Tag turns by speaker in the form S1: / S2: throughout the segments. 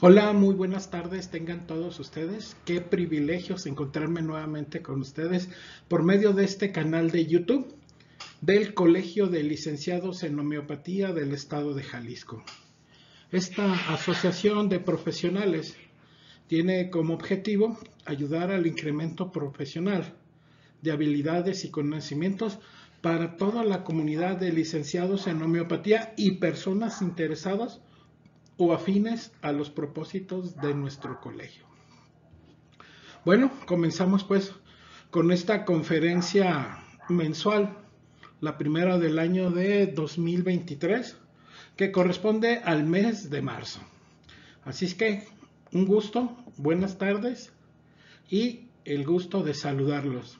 S1: Hola, muy buenas tardes tengan todos ustedes. Qué privilegios encontrarme nuevamente con ustedes por medio de este canal de YouTube del Colegio de Licenciados en Homeopatía del Estado de Jalisco. Esta asociación de profesionales tiene como objetivo ayudar al incremento profesional de habilidades y conocimientos para toda la comunidad de licenciados en homeopatía y personas interesadas o afines a los propósitos de nuestro colegio. Bueno, comenzamos pues con esta conferencia mensual, la primera del año de 2023, que corresponde al mes de marzo. Así es que un gusto, buenas tardes y el gusto de saludarlos.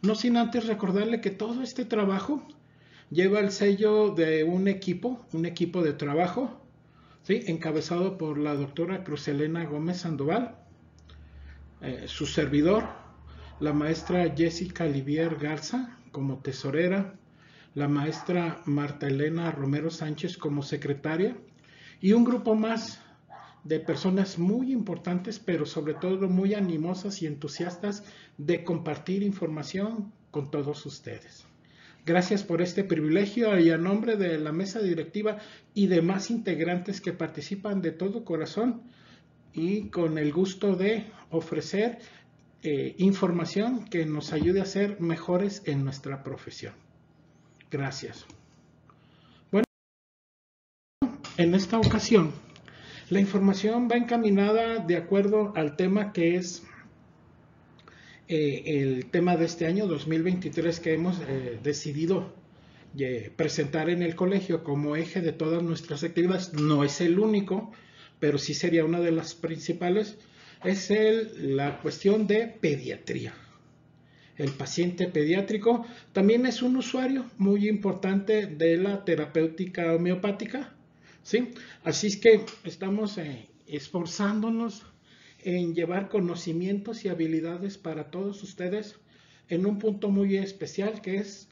S1: No sin antes recordarle que todo este trabajo lleva el sello de un equipo de trabajo, ¿sí? Encabezado por la doctora Cruzelena Gómez Sandoval, su servidor, la maestra Jessica Livier Garza como tesorera, la maestra Marta Elena Romero Sánchez como secretaria y un grupo más de personas muy importantes, pero sobre todo muy animosas y entusiastas de compartir información con todos ustedes. Gracias por este privilegio y a nombre de la mesa directiva y demás integrantes que participan de todo corazón y con el gusto de ofrecer información que nos ayude a ser mejores en nuestra profesión. Gracias. Bueno, en esta ocasión la información va encaminada de acuerdo al tema que es el tema de este año 2023 que hemos decidido presentar en el colegio como eje de todas nuestras actividades. No es el único, pero sí sería una de las principales. Es la cuestión de pediatría. El paciente pediátrico también es un usuario muy importante de la terapéutica homeopática, ¿sí? Así es que estamos esforzándonos en llevar conocimientos y habilidades para todos ustedes en un punto muy especial que es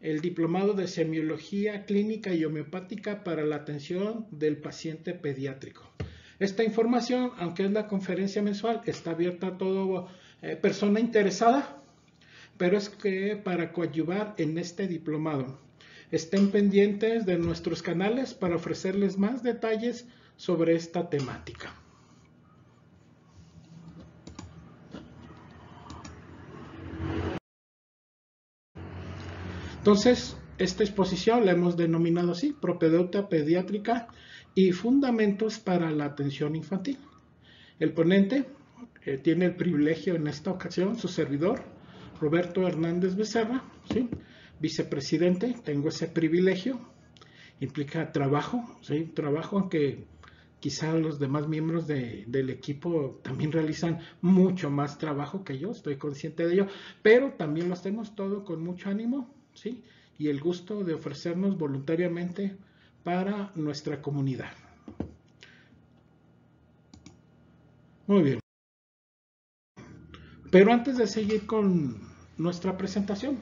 S1: el diplomado de semiología clínica y homeopática para la atención del paciente pediátrico. Esta información, aunque es la conferencia mensual, está abierta a toda persona interesada, pero es que para coadyuvar en este diplomado estén pendientes de nuestros canales para ofrecerles más detalles sobre esta temática. Entonces, esta exposición la hemos denominado así, propedeuta pediátrica y fundamentos para la atención infantil. El ponente tiene el privilegio en esta ocasión, su servidor, Roberto Hernández Becerra, ¿sí? Vicepresidente, tengo ese privilegio, implica trabajo, ¿sí? Trabajo, aunque quizá los demás miembros del equipo también realizan mucho más trabajo que yo, estoy consciente de ello, pero también lo hacemos todo con mucho ánimo, ¿sí? Y el gusto de ofrecernos voluntariamente para nuestra comunidad. Muy bien. Pero antes de seguir con nuestra presentación,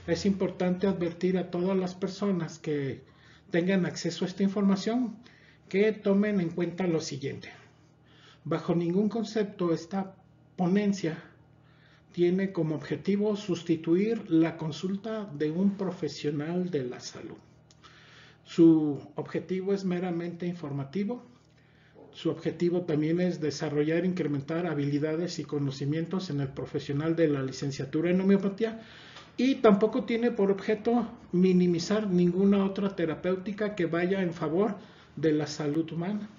S1: es importante advertir a todas las personas que tengan acceso a esta información que tomen en cuenta lo siguiente. Bajo ningún concepto esta ponencia tiene como objetivo sustituir la consulta de un profesional de la salud. Su objetivo es meramente informativo. Su objetivo también es desarrollar e incrementar habilidades y conocimientos en el profesional de la licenciatura en homeopatía y tampoco tiene por objeto minimizar ninguna otra terapéutica que vaya en favor de la salud humana.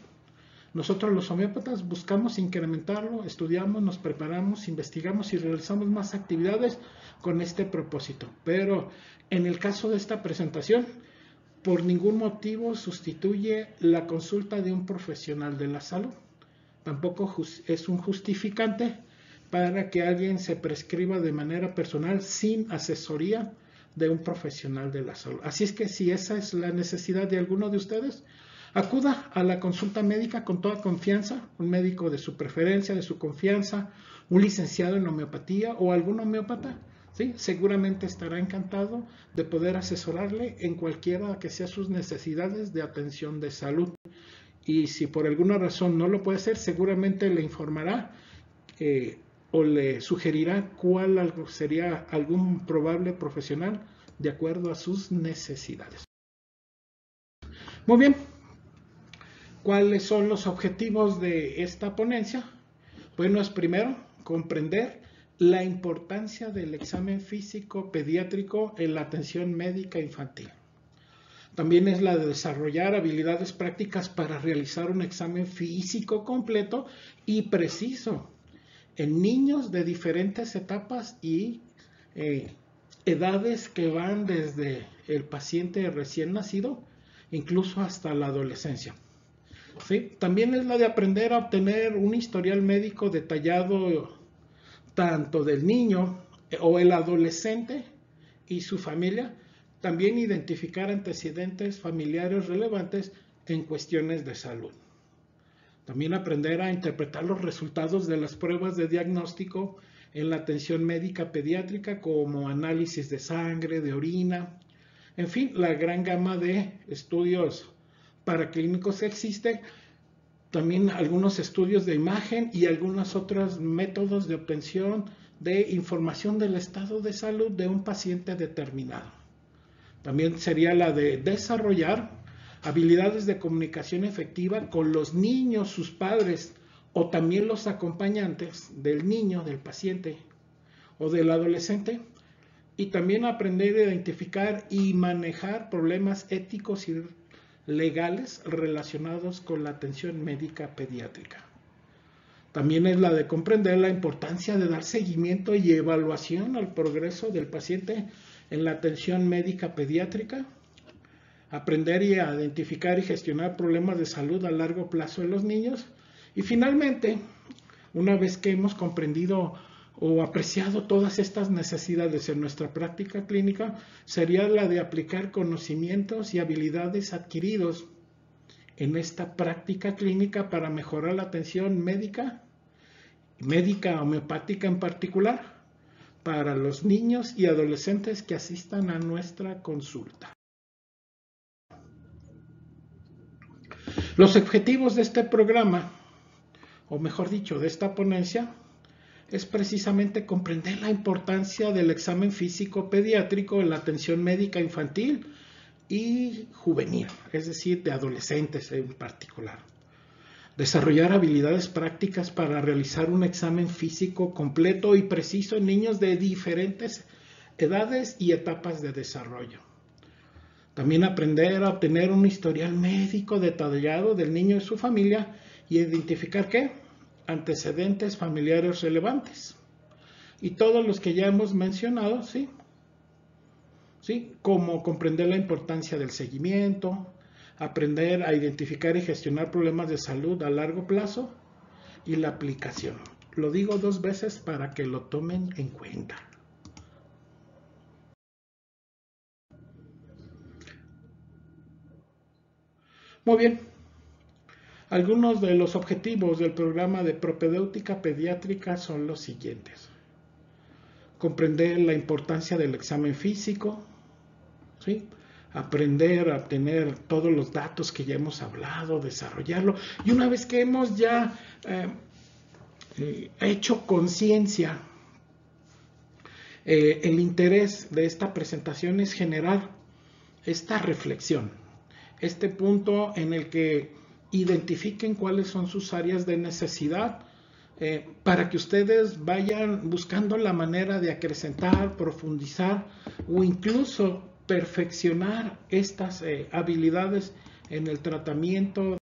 S1: Nosotros los homeópatas buscamos incrementarlo, estudiamos, nos preparamos, investigamos y realizamos más actividades con este propósito. Pero en el caso de esta presentación, por ningún motivo sustituye la consulta de un profesional de la salud. Tampoco es un justificante para que alguien se prescriba de manera personal sin asesoría de un profesional de la salud. Así es que si esa es la necesidad de alguno de ustedes, acuda a la consulta médica con toda confianza, un médico de su preferencia, de su confianza, un licenciado en homeopatía o algún homeópata, ¿sí? Seguramente estará encantado de poder asesorarle en cualquiera que sean sus necesidades de atención de salud. y si por alguna razón no lo puede hacer, seguramente le informará o le sugerirá cuál sería algún probable profesional de acuerdo a sus necesidades. Muy bien, ¿cuáles son los objetivos de esta ponencia? Bueno, es primero comprender la importancia del examen físico pediátrico en la atención médica infantil. También es la de desarrollar habilidades prácticas para realizar un examen físico completo y preciso en niños de diferentes etapas y edades que van desde el paciente recién nacido incluso hasta la adolescencia. ¿Sí? También es la de aprender a obtener un historial médico detallado tanto del niño o el adolescente y su familia, también identificar antecedentes familiares relevantes en cuestiones de salud. También aprender a interpretar los resultados de las pruebas de diagnóstico en la atención médica pediátrica, como análisis de sangre, de orina, en fin, la gran gama de estudios paraclínicos que existen, también algunos estudios de imagen y algunos otros métodos de obtención de información del estado de salud de un paciente determinado. También sería la de desarrollar habilidades de comunicación efectiva con los niños, sus padres o también los acompañantes del niño, del paciente o del adolescente, y también aprender a identificar y manejar problemas éticos y legales relacionados con la atención médica pediátrica. También es la de comprender la importancia de dar seguimiento y evaluación al progreso del paciente en la atención médica pediátrica, aprender y a identificar y gestionar problemas de salud a largo plazo en los niños, y finalmente, una vez que hemos comprendido o apreciado todas estas necesidades en nuestra práctica clínica, sería la de aplicar conocimientos y habilidades adquiridos en esta práctica clínica para mejorar la atención médica homeopática en particular, para los niños y adolescentes que asistan a nuestra consulta. Los objetivos de este programa, o mejor dicho, de esta ponencia, es precisamente comprender la importancia del examen físico pediátrico en la atención médica infantil y juvenil, es decir, de adolescentes en particular. Desarrollar habilidades prácticas para realizar un examen físico completo y preciso en niños de diferentes edades y etapas de desarrollo. También aprender a obtener un historial médico detallado del niño y su familia y identificar antecedentes familiares relevantes. Y todos los que ya hemos mencionado, ¿sí? Como comprender la importancia del seguimiento, aprender a identificar y gestionar problemas de salud a largo plazo y la aplicación. Lo digo 2 veces para que lo tomen en cuenta. Muy bien. Algunos de los objetivos del programa de propedéutica pediátrica son los siguientes. Comprender la importancia del examen físico, ¿sí? Aprender a obtener todos los datos que ya hemos hablado, desarrollarlo. Y una vez que hemos ya hecho conciencia, el interés de esta presentación es generar esta reflexión, este punto en el que identifiquen cuáles son sus áreas de necesidad, para que ustedes vayan buscando la manera de acrecentar, profundizar o incluso perfeccionar estas habilidades en el tratamiento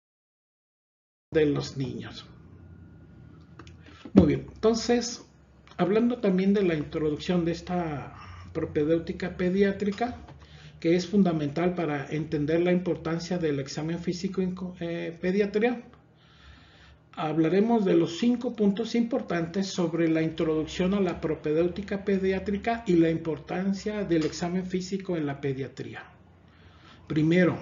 S1: de los niños. Muy bien, entonces, hablando también de la introducción de esta propedéutica pediátrica, que es fundamental para entender la importancia del examen físico en pediatría, hablaremos de los 5 puntos importantes sobre la introducción a la propedéutica pediátrica y la importancia del examen físico en la pediatría. Primero,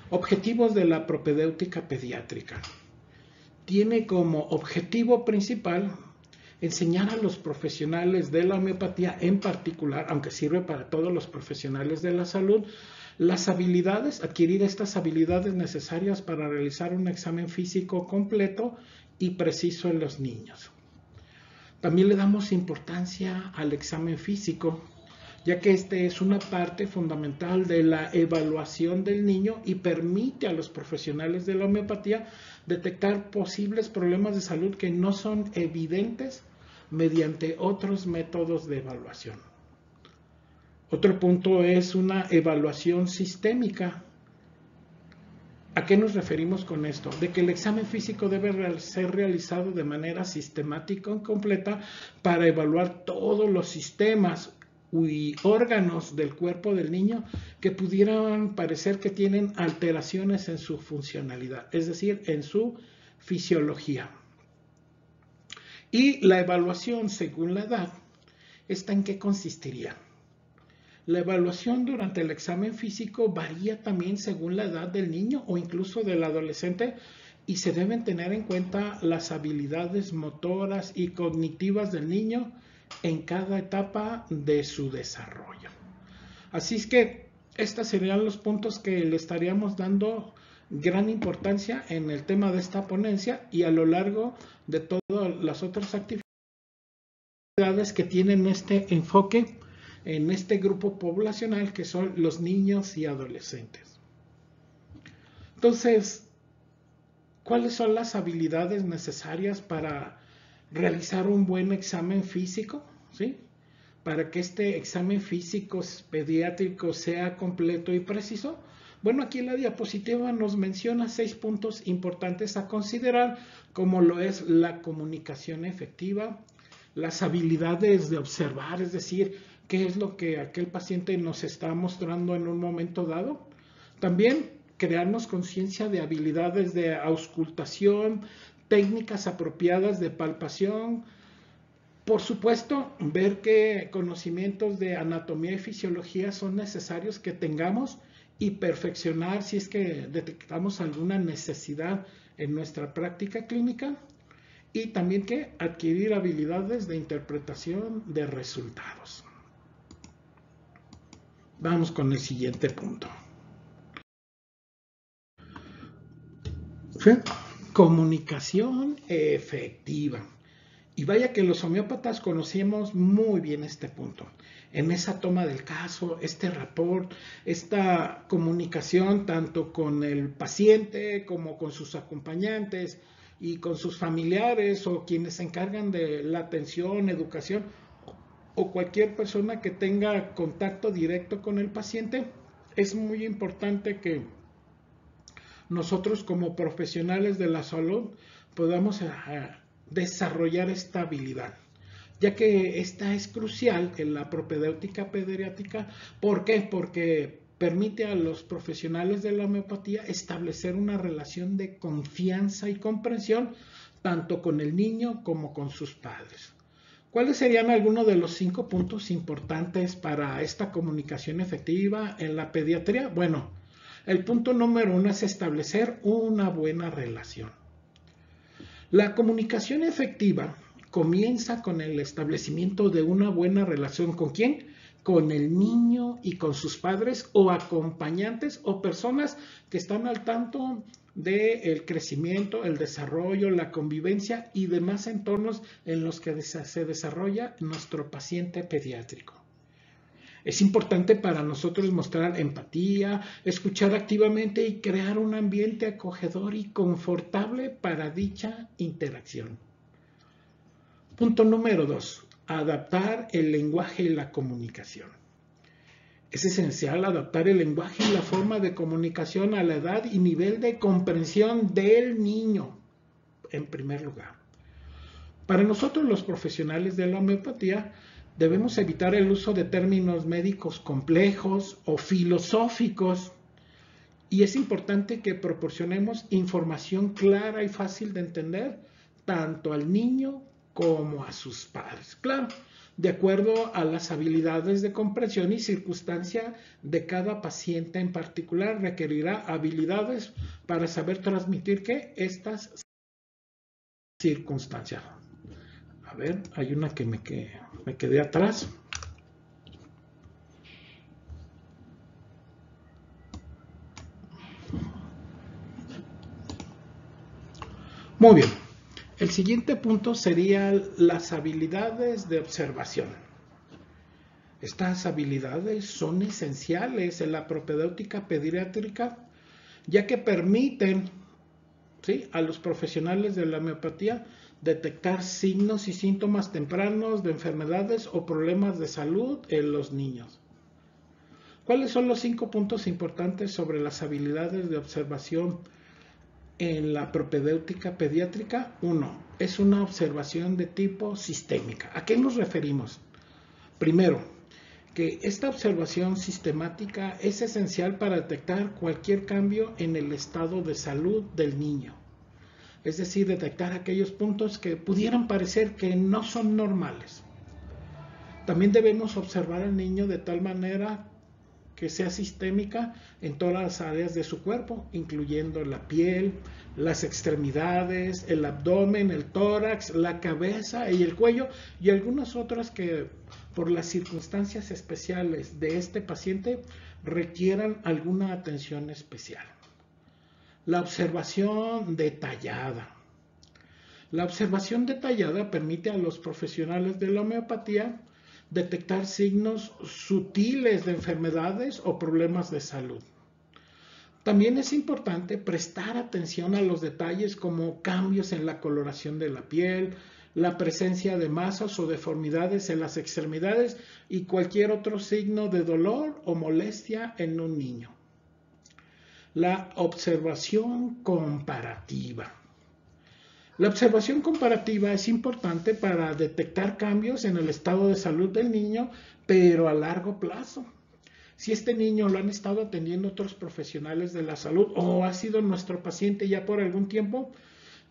S1: objetivos de la propedéutica pediátrica. Tiene como objetivo principal enseñar a los profesionales de la homeopatía en particular, aunque sirve para todos los profesionales de la salud, Las habilidades, adquirir estas habilidades necesarias para realizar un examen físico completo y preciso en los niños. También le damos importancia al examen físico, ya que este es una parte fundamental de la evaluación del niño y permite a los profesionales de la homeopatía detectar posibles problemas de salud que no son evidentes mediante otros métodos de evaluación. Otro punto es una evaluación sistémica. ¿A qué nos referimos con esto? De que el examen físico debe ser realizado de manera sistemática y completa para evaluar todos los sistemas y órganos del cuerpo del niño que pudieran parecer que tienen alteraciones en su funcionalidad, es decir, en su fisiología. Y la evaluación según la edad, ¿esta en qué consistiría? La evaluación durante el examen físico varía también según la edad del niño o incluso del adolescente y se deben tener en cuenta las habilidades motoras y cognitivas del niño en cada etapa de su desarrollo. Así es que estos serían los puntos que le estaríamos dando gran importancia en el tema de esta ponencia y a lo largo de todas las otras actividades que tienen este enfoque en este grupo poblacional que son los niños y adolescentes. Entonces, ¿cuáles son las habilidades necesarias para realizar un buen examen físico? ¿Sí? Para que este examen físico pediátrico sea completo y preciso. Bueno, aquí en la diapositiva nos menciona 6 puntos importantes a considerar, como lo es la comunicación efectiva, las habilidades de observar, es decir, qué es lo que aquel paciente nos está mostrando en un momento dado. También crearnos conciencia de habilidades de auscultación, técnicas apropiadas de palpación. Por supuesto, ver qué conocimientos de anatomía y fisiología son necesarios que tengamos y perfeccionar si es que detectamos alguna necesidad en nuestra práctica clínica. Y también que adquirir habilidades de interpretación de resultados. Vamos con el siguiente punto. ¿Sí? Comunicación efectiva. Y vaya que los homeópatas conocemos muy bien este punto. En esa toma del caso, este rapport, esta comunicación tanto con el paciente como con sus acompañantes y con sus familiares o quienes se encargan de la atención, educación o cualquier persona que tenga contacto directo con el paciente, es muy importante que nosotros como profesionales de la salud podamos desarrollar esta habilidad, ya que esta es crucial en la propedéutica pediátrica. ¿Por qué? Porque permite a los profesionales de la homeopatía establecer una relación de confianza y comprensión tanto con el niño como con sus padres. ¿Cuáles serían algunos de los 5 puntos importantes para esta comunicación efectiva en la pediatría? Bueno, el punto número 1 es establecer una buena relación. La comunicación efectiva comienza con el establecimiento de una buena relación. ¿Con quién? Con el niño y con sus padres o acompañantes o personas que están al tanto del crecimiento, el desarrollo, la convivencia y demás entornos en los que se desarrolla nuestro paciente pediátrico. Es importante para nosotros mostrar empatía, escuchar activamente y crear un ambiente acogedor y confortable para dicha interacción. Punto número 2. Adaptar el lenguaje y la comunicación. Es esencial adaptar el lenguaje y la forma de comunicación a la edad y nivel de comprensión del niño, en primer lugar. Para nosotros los profesionales de la homeopatía, debemos evitar el uso de términos médicos complejos o filosóficos y es importante que proporcionemos información clara y fácil de entender tanto al niño como a sus padres. Claro, de acuerdo a las habilidades de comprensión y circunstancia de cada paciente en particular, requerirá habilidades para saber transmitir estas circunstancias. A ver, hay una que me quedé atrás. Muy bien. El siguiente punto sería las habilidades de observación. Estas habilidades son esenciales en la propedéutica pediátrica, ya que permiten, ¿sí?, a los profesionales de la homeopatía detectar signos y síntomas tempranos de enfermedades o problemas de salud en los niños. ¿Cuáles son los 5 puntos importantes sobre las habilidades de observación en la propedéutica pediátrica? 1. Es una observación de tipo sistémica. ¿A qué nos referimos? Primero, que esta observación sistemática es esencial para detectar cualquier cambio en el estado de salud del niño. Es decir, detectar aquellos puntos que pudieran parecer que no son normales. También debemos observar al niño de tal manera que sea sistémica en todas las áreas de su cuerpo, incluyendo la piel, las extremidades, el abdomen, el tórax, la cabeza y el cuello, y algunas otras que por las circunstancias especiales de este paciente requieran alguna atención especial. La observación detallada. La observación detallada permite a los profesionales de la homeopatía detectar signos sutiles de enfermedades o problemas de salud. También es importante prestar atención a los detalles como cambios en la coloración de la piel, la presencia de masas o deformidades en las extremidades y cualquier otro signo de dolor o molestia en un niño. La observación comparativa. La observación comparativa es importante para detectar cambios en el estado de salud del niño, pero a largo plazo. Si este niño lo han estado atendiendo otros profesionales de la salud o ha sido nuestro paciente ya por algún tiempo,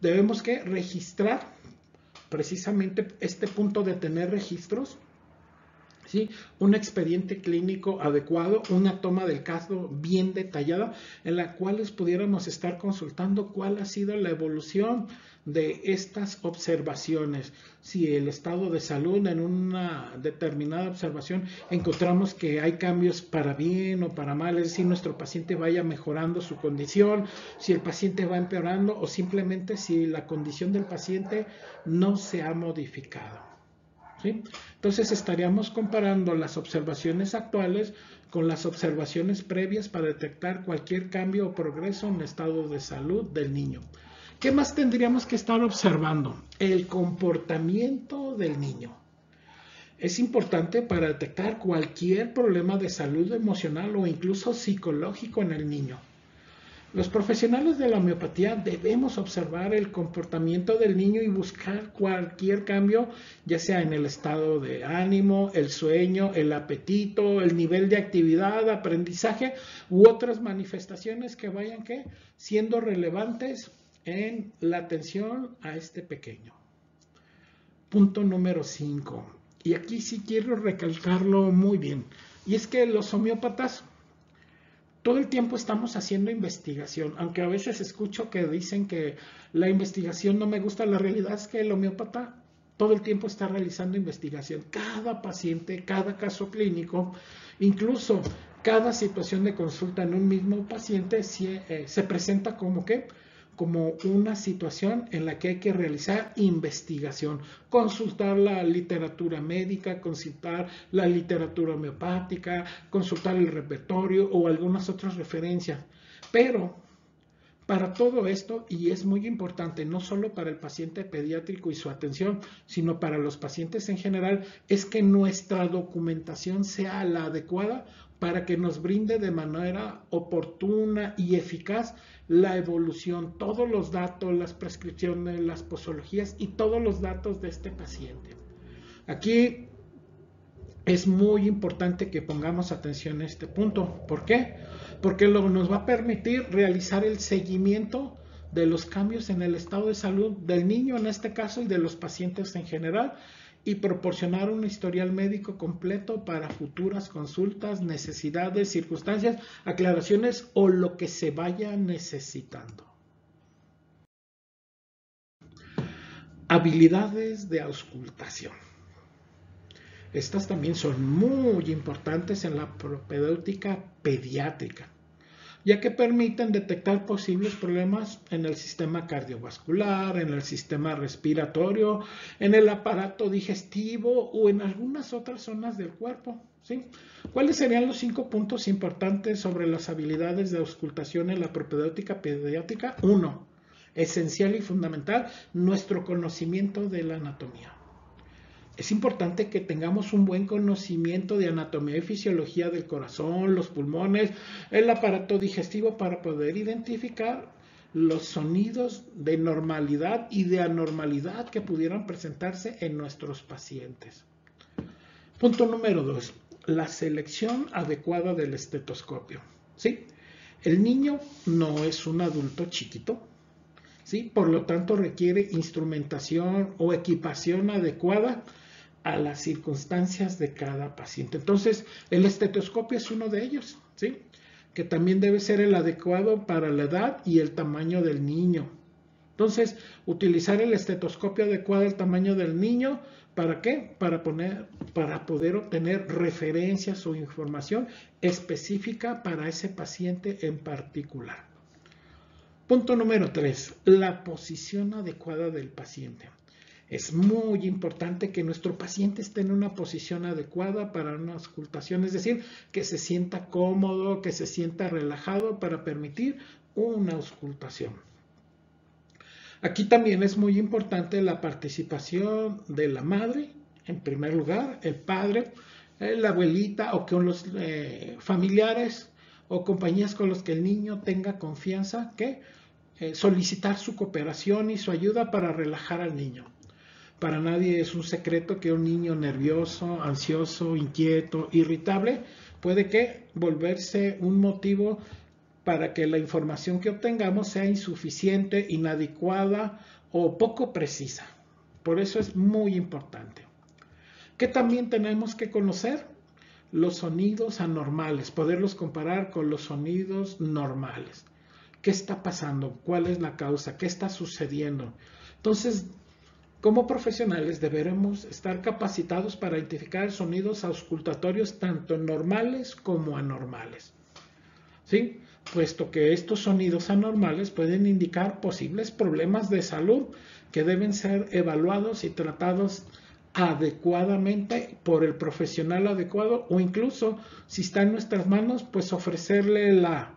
S1: debemos que registrar precisamente este punto de tener registros, ¿sí?, un expediente clínico adecuado, una toma del caso bien detallada en la cual pudiéramos estar consultando cuál ha sido la evolución de estas observaciones. Si el estado de salud en una determinada observación encontramos que hay cambios para bien o para mal, es decir, nuestro paciente vaya mejorando su condición, si el paciente va empeorando o simplemente si la condición del paciente no se ha modificado. ¿Sí? Entonces estaríamos comparando las observaciones actuales con las observaciones previas para detectar cualquier cambio o progreso en el estado de salud del niño. ¿Qué más tendríamos que estar observando? El comportamiento del niño. Es importante para detectar cualquier problema de salud emocional o incluso psicológico en el niño. Los profesionales de la homeopatía debemos observar el comportamiento del niño y buscar cualquier cambio, ya sea en el estado de ánimo, el sueño, el apetito, el nivel de actividad, aprendizaje u otras manifestaciones que vayan siendo relevantes en la atención a este pequeño. Punto número 5. Y aquí sí quiero recalcarlo muy bien. Y es que los homeópatas todo el tiempo estamos haciendo investigación, aunque a veces escucho que dicen que la investigación no me gusta, la realidad es que el homeópata todo el tiempo está realizando investigación. Cada paciente, cada caso clínico, incluso cada situación de consulta en un mismo paciente se presenta como una situación en la que hay que realizar investigación, consultar la literatura médica, consultar la literatura homeopática, consultar el repertorio o algunas otras referencias. Pero para todo esto, y es muy importante, no solo para el paciente pediátrico y su atención, sino para los pacientes en general, es que nuestra documentación sea la adecuada para que nos brinde de manera oportuna y eficaz la evolución, todos los datos, las prescripciones, las posologías y todos los datos de este paciente. Aquí es muy importante que pongamos atención a este punto. ¿Por qué? Porque nos va a permitir realizar el seguimiento de los cambios en el estado de salud del niño en este caso y de los pacientes en general y proporcionar un historial médico completo para futuras consultas, necesidades, circunstancias, aclaraciones o lo que se vaya necesitando. Habilidades de auscultación. Estas también son muy importantes en la propedéutica pediátrica. ya que permiten detectar posibles problemas en el sistema cardiovascular, en el sistema respiratorio, en el aparato digestivo o en algunas otras zonas del cuerpo, ¿sí? ¿Cuáles serían los 5 puntos importantes sobre las habilidades de auscultación en la propedéutica pediátrica? 1. Esencial y fundamental, nuestro conocimiento de la anatomía. Es importante que tengamos un buen conocimiento de anatomía y fisiología del corazón, los pulmones, el aparato digestivo para poder identificar los sonidos de normalidad y de anormalidad que pudieran presentarse en nuestros pacientes. Punto número 2. La selección adecuada del estetoscopio. ¿Sí? El niño no es un adulto chiquito, ¿sí? Por lo tanto requiere instrumentación o equipación adecuada a las circunstancias de cada paciente. Entonces, el estetoscopio es uno de ellos, ¿sí? Que también debe ser el adecuado para la edad y el tamaño del niño. Entonces, utilizar el estetoscopio adecuado al tamaño del niño, ¿para qué? Para poder obtener referencias o información específica para ese paciente en particular. Punto número 3, la posición adecuada del paciente. Es muy importante que nuestro paciente esté en una posición adecuada para una auscultación, es decir, que se sienta cómodo, que se sienta relajado para permitir una auscultación. Aquí también es muy importante la participación de la madre, en primer lugar, el padre, la abuelita o con los familiares o compañías con los que el niño tenga confianza, que solicitar su cooperación y su ayuda para relajar al niño. Para nadie es un secreto que un niño nervioso, ansioso, inquieto, irritable puede que volverse un motivo para que la información que obtengamos sea insuficiente, inadecuada o poco precisa. Por eso es muy importante. ¿Qué también tenemos que conocer? Los sonidos anormales, poderlos comparar con los sonidos normales. ¿Qué está pasando? ¿Cuál es la causa? ¿Qué está sucediendo? Entonces, como profesionales deberemos estar capacitados para identificar sonidos auscultatorios tanto normales como anormales, ¿sí? Puesto que estos sonidos anormales pueden indicar posibles problemas de salud que deben ser evaluados y tratados adecuadamente por el profesional adecuado, o incluso si está en nuestras manos, pues ofrecerle la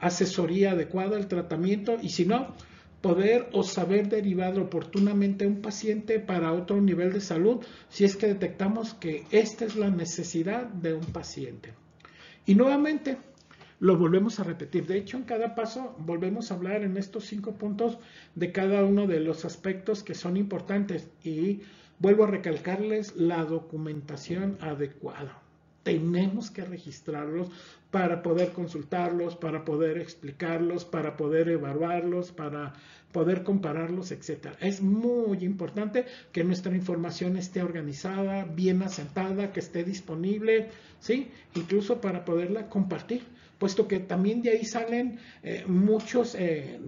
S1: asesoría adecuada, el tratamiento, y si no, poder o saber derivar oportunamente a un paciente para otro nivel de salud si es que detectamos que esta es la necesidad de un paciente. Y nuevamente lo volvemos a repetir. De hecho, en cada paso volvemos a hablar en estos 5 puntos de cada uno de los aspectos que son importantes, y vuelvo a recalcarles la documentación adecuada. Tenemos que registrarlos para poder consultarlos, para poder explicarlos, para poder evaluarlos, para poder compararlos, etc. Es muy importante que nuestra información esté organizada, bien asentada, que esté disponible, ¿sí? Incluso para poderla compartir, puesto que también de ahí salen muchos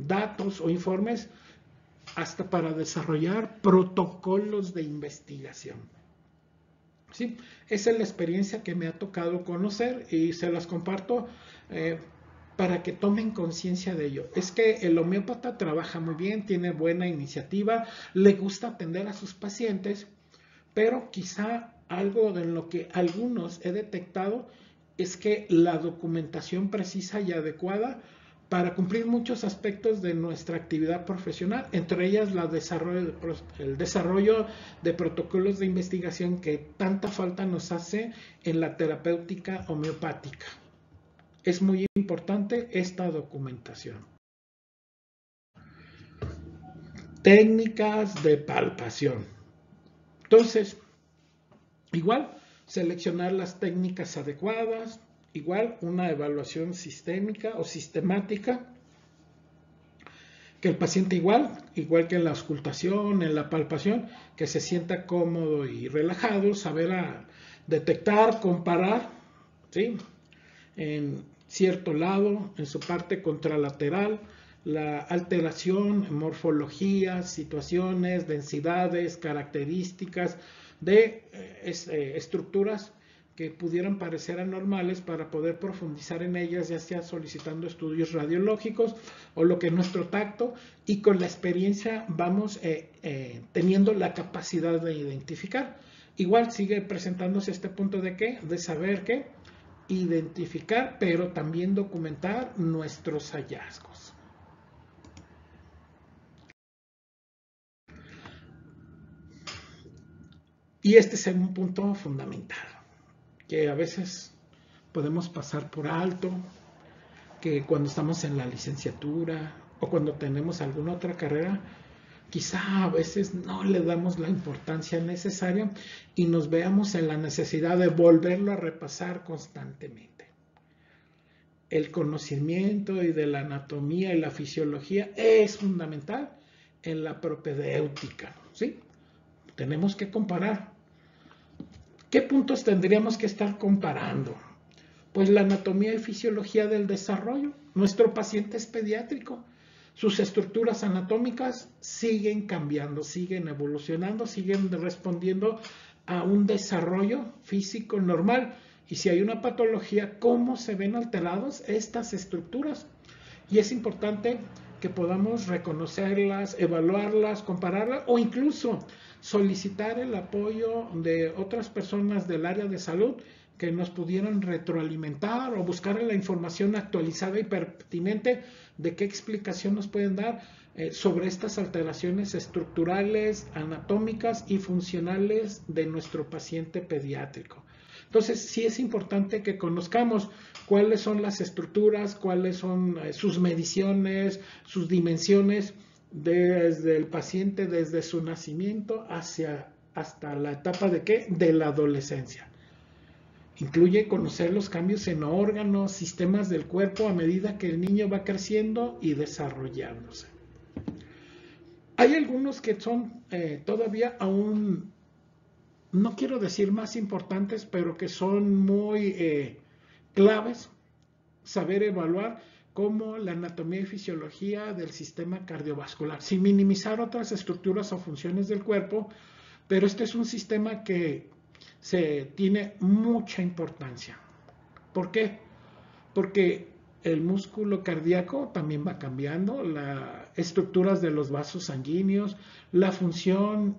S1: datos o informes hasta para desarrollar protocolos de investigación. ¿Sí? Esa es la experiencia que me ha tocado conocer y se las comparto para que tomen conciencia de ello. Es que el homeópata trabaja muy bien, tiene buena iniciativa, le gusta atender a sus pacientes, pero quizá algo de lo que algunos he detectado es que la documentación precisa y adecuada para cumplir muchos aspectos de nuestra actividad profesional, entre ellas el desarrollo de protocolos de investigación que tanta falta nos hace en la terapéutica homeopática. Es muy importante esta documentación. Técnicas de palpación. Entonces, igual, seleccionar las técnicas adecuadas, igual una evaluación sistémica o sistemática, que el paciente igual que en la auscultación, en la palpación, que se sienta cómodo y relajado, saber detectar, comparar, ¿sí? En cierto lado, en su parte contralateral, la alteración, morfología, situaciones, densidades, características de estructuras que pudieran parecer anormales para poder profundizar en ellas, ya sea solicitando estudios radiológicos o lo que es nuestro tacto, y con la experiencia vamos teniendo la capacidad de identificar. Igual sigue presentándose este punto de qué, de saber qué, identificar, pero también documentar nuestros hallazgos. Y este es un punto fundamental, que a veces podemos pasar por alto, que cuando estamos en la licenciatura o cuando tenemos alguna otra carrera, quizá a veces no le damos la importancia necesaria y nos veamos en la necesidad de volverlo a repasar constantemente. El conocimiento y de la anatomía y la fisiología es fundamental en la propedéutica, ¿sí? Tenemos que comparar. ¿Qué puntos tendríamos que estar comparando? Pues la anatomía y fisiología del desarrollo. Nuestro paciente es pediátrico. Sus estructuras anatómicas siguen cambiando, siguen evolucionando, siguen respondiendo a un desarrollo físico normal. Y si hay una patología, ¿cómo se ven alteradas estas estructuras? Y es importante que podamos reconocerlas, evaluarlas, compararlas o incluso solicitar el apoyo de otras personas del área de salud que nos pudieran retroalimentar o buscar la información actualizada y pertinente de qué explicación nos pueden dar sobre estas alteraciones estructurales, anatómicas y funcionales de nuestro paciente pediátrico. Entonces, sí es importante que conozcamos cuáles son las estructuras, cuáles son sus mediciones, sus dimensiones desde el paciente, desde su nacimiento hasta la etapa de ¿qué? De la adolescencia. Incluye conocer los cambios en órganos, sistemas del cuerpo a medida que el niño va creciendo y desarrollándose. Hay algunos que son todavía aún, no quiero decir más importantes, pero que son muy claves, saber evaluar como la anatomía y fisiología del sistema cardiovascular, sin minimizar otras estructuras o funciones del cuerpo, pero este es un sistema que tiene mucha importancia. ¿Por qué? Porque el músculo cardíaco también va cambiando, las estructuras de los vasos sanguíneos, la función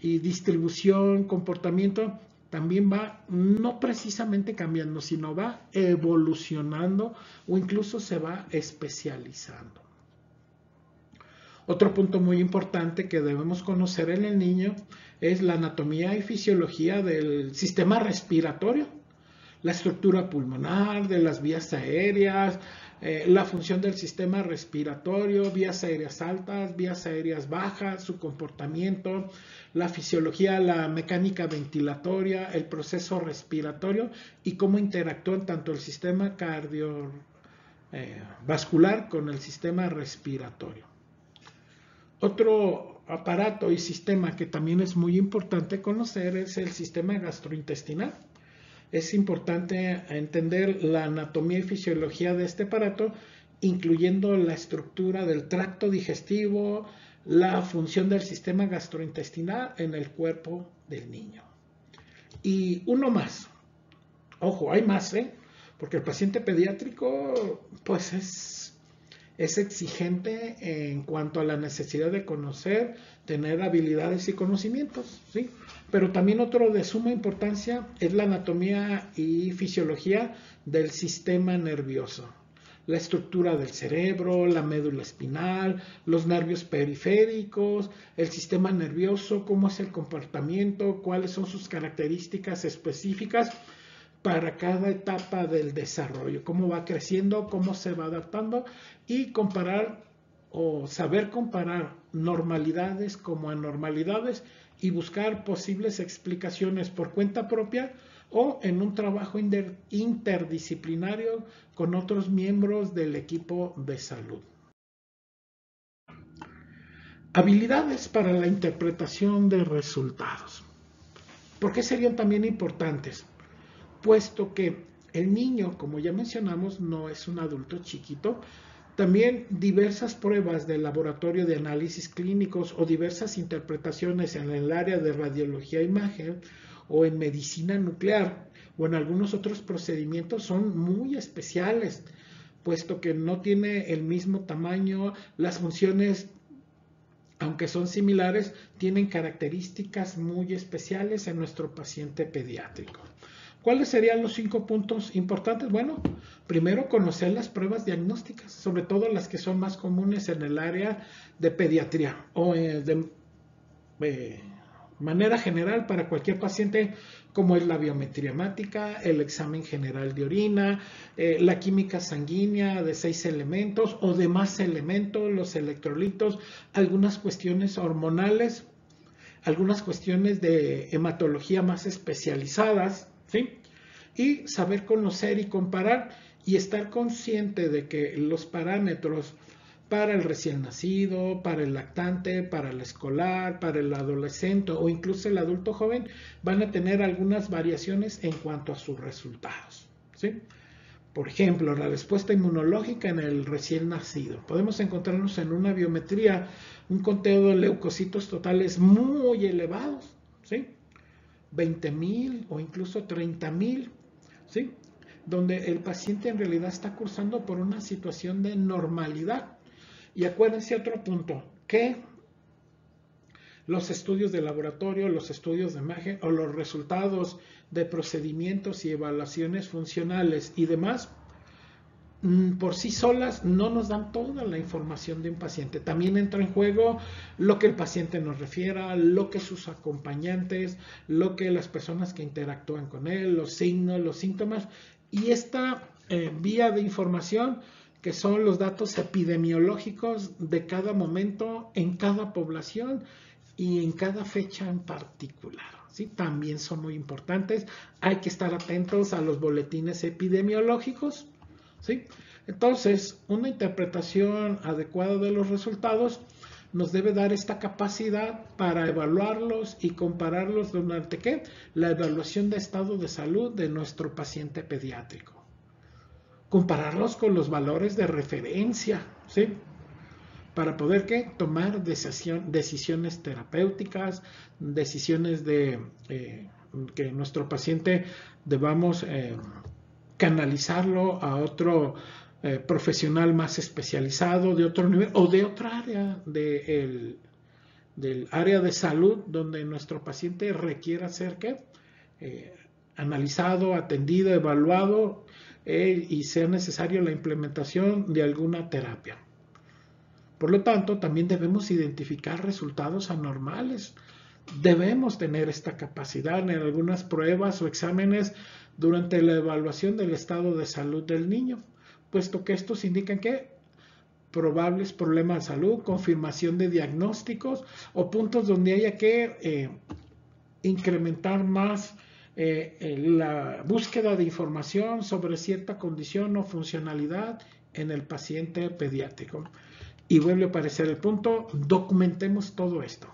S1: y distribución, comportamiento, también va no precisamente cambiando, sino va evolucionando o incluso se va especializando. Otro punto muy importante que debemos conocer en el niño es la anatomía y fisiología del sistema respiratorio, la estructura pulmonar, de las vías aéreas, la función del sistema respiratorio, vías aéreas altas, vías aéreas bajas, su comportamiento, la fisiología, la mecánica ventilatoria, el proceso respiratorio y cómo interactúan tanto el sistema cardiovascular con el sistema respiratorio. Otro aparato y sistema que también es muy importante conocer es el sistema gastrointestinal. Es importante entender la anatomía y fisiología de este aparato, incluyendo la estructura del tracto digestivo, la función del sistema gastrointestinal en el cuerpo del niño. Y uno más, ojo, hay más, porque el paciente pediátrico pues es exigente en cuanto a la necesidad de conocer, tener habilidades y conocimientos, ¿sí? Pero también otro de suma importancia es la anatomía y fisiología del sistema nervioso. La estructura del cerebro, la médula espinal, los nervios periféricos, el sistema nervioso, cómo es el comportamiento, cuáles son sus características específicas para cada etapa del desarrollo, cómo va creciendo, cómo se va adaptando y comparar o saber comparar normalidades como anormalidades y buscar posibles explicaciones por cuenta propia o en un trabajo interdisciplinario con otros miembros del equipo de salud. Habilidades para la interpretación de resultados. ¿Por qué serían también importantes? Puesto que el niño, como ya mencionamos, no es un adulto chiquito, también diversas pruebas de laboratorio de análisis clínicos o diversas interpretaciones en el área de radiología e imagen o en medicina nuclear o en algunos otros procedimientos son muy especiales, puesto que no tiene el mismo tamaño, las funciones, aunque son similares, tienen características muy especiales en nuestro paciente pediátrico. ¿Cuáles serían los 5 puntos importantes? Bueno, primero, conocer las pruebas diagnósticas, sobre todo las que son más comunes en el área de pediatría o de manera general para cualquier paciente, como es la biometría hemática, el examen general de orina, la química sanguínea de 6 elementos o de más elementos, los electrolitos, algunas cuestiones hormonales, algunas cuestiones de hematología más especializadas, ¿sí? Y saber conocer y comparar y estar consciente de que los parámetros para el recién nacido, para el lactante, para el escolar, para el adolescente o incluso el adulto joven van a tener algunas variaciones en cuanto a sus resultados, ¿sí? Por ejemplo, la respuesta inmunológica en el recién nacido. Podemos encontrarnos en una biometría un conteo de leucocitos totales muy elevados, ¿sí? 20,000 o incluso 30,000, ¿sí? Donde el paciente en realidad está cursando por una situación de normalidad. Y acuérdense otro punto, que los estudios de laboratorio, los estudios de imagen o los resultados de procedimientos y evaluaciones funcionales y demás, por sí solas no nos dan toda la información de un paciente. También entra en juego lo que el paciente nos refiera, lo que sus acompañantes, lo que las personas que interactúan con él, los signos, los síntomas y esta vía de información que son los datos epidemiológicos de cada momento en cada población y en cada fecha en particular, ¿sí? También son muy importantes. Hay que estar atentos a los boletines epidemiológicos, ¿sí? Entonces, una interpretación adecuada de los resultados nos debe dar esta capacidad para evaluarlos y compararlos durante ¿qué? La evaluación de estado de salud de nuestro paciente pediátrico. Compararlos con los valores de referencia, ¿sí? Para poder ¿qué? Tomar decisiones terapéuticas, decisiones de que nuestro paciente debamos canalizarlo a otro profesional más especializado de otro nivel o de otra área del área de salud donde nuestro paciente requiera ser ¿qué? Analizado, atendido, evaluado y sea necesario la implementación de alguna terapia. Por lo tanto, también debemos identificar resultados anormales. Debemos tener esta capacidad en algunas pruebas o exámenes durante la evaluación del estado de salud del niño, puesto que estos indican que probables problemas de salud, confirmación de diagnósticos o puntos donde haya que incrementar más la búsqueda de información sobre cierta condición o funcionalidad en el paciente pediátrico. Y vuelve a aparecer el punto, documentemos todo esto.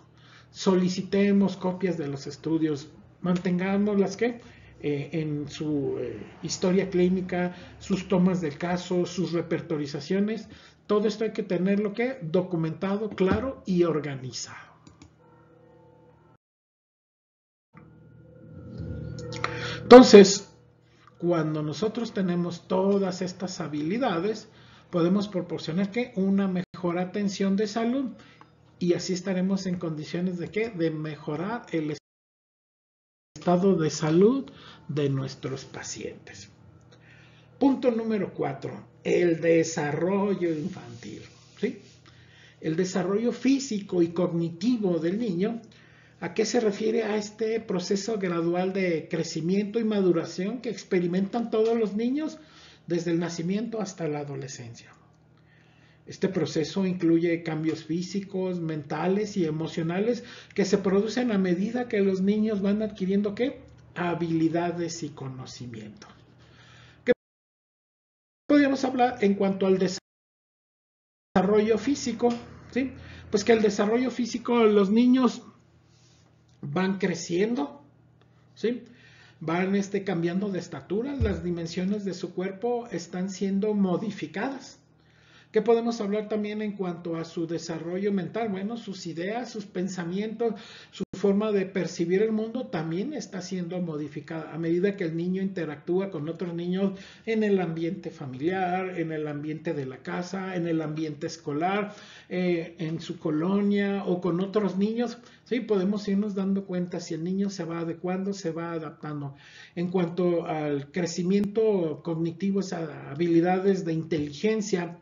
S1: Solicitemos copias de los estudios, mantengamos las que en su historia clínica, sus tomas del caso, sus repertorizaciones, todo esto hay que tenerlo que documentado, claro y organizado. Entonces, cuando nosotros tenemos todas estas habilidades, podemos proporcionar que una mejor atención de salud y así estaremos en condiciones de ¿qué? De mejorar el estado de salud de nuestros pacientes. Punto número 4, el desarrollo infantil, ¿sí? El desarrollo físico y cognitivo del niño. ¿A qué se refiere a este proceso gradual de crecimiento y maduración que experimentan todos los niños desde el nacimiento hasta la adolescencia? Este proceso incluye cambios físicos, mentales y emocionales que se producen a medida que los niños van adquiriendo ¿qué? Habilidades y conocimiento. ¿Qué podríamos hablar en cuanto al desarrollo físico? ¿Sí? Pues que el desarrollo físico, los niños van creciendo, ¿sí? Van cambiando de estatura, las dimensiones de su cuerpo están siendo modificadas. ¿Qué podemos hablar también en cuanto a su desarrollo mental? Bueno, sus ideas, sus pensamientos, sus forma de percibir el mundo también está siendo modificada a medida que el niño interactúa con otros niños en el ambiente familiar, en el ambiente de la casa, en el ambiente escolar, en su colonia o con otros niños. Sí, podemos irnos dando cuenta si el niño se va adecuando, se va adaptando. En cuanto al crecimiento cognitivo, esas habilidades de inteligencia,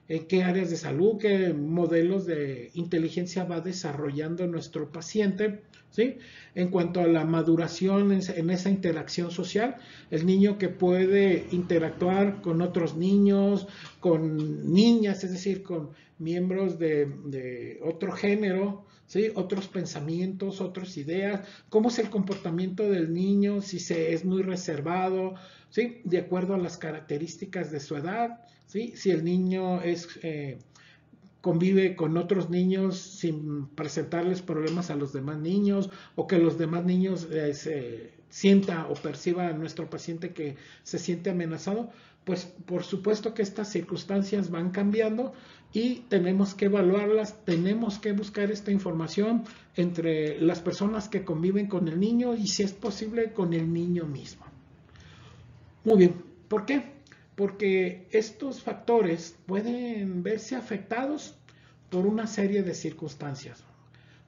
S1: en qué áreas de salud, qué modelos de inteligencia va desarrollando nuestro paciente, ¿sí? En cuanto a la maduración en esa interacción social, el niño que puede interactuar con otros niños, con niñas, es decir, con miembros de otro género, ¿sí? Otros pensamientos, otras ideas, cómo es el comportamiento del niño, si es muy reservado, ¿sí? De acuerdo a las características de su edad, ¿sí? Si el niño convive con otros niños sin presentarles problemas a los demás niños, o que los demás niños sienta o perciba a nuestro paciente que se siente amenazado, pues por supuesto que estas circunstancias van cambiando y tenemos que evaluarlas, tenemos que buscar esta información entre las personas que conviven con el niño y, si es posible, con el niño mismo. Muy bien, ¿por qué? Porque estos factores pueden verse afectados por una serie de circunstancias,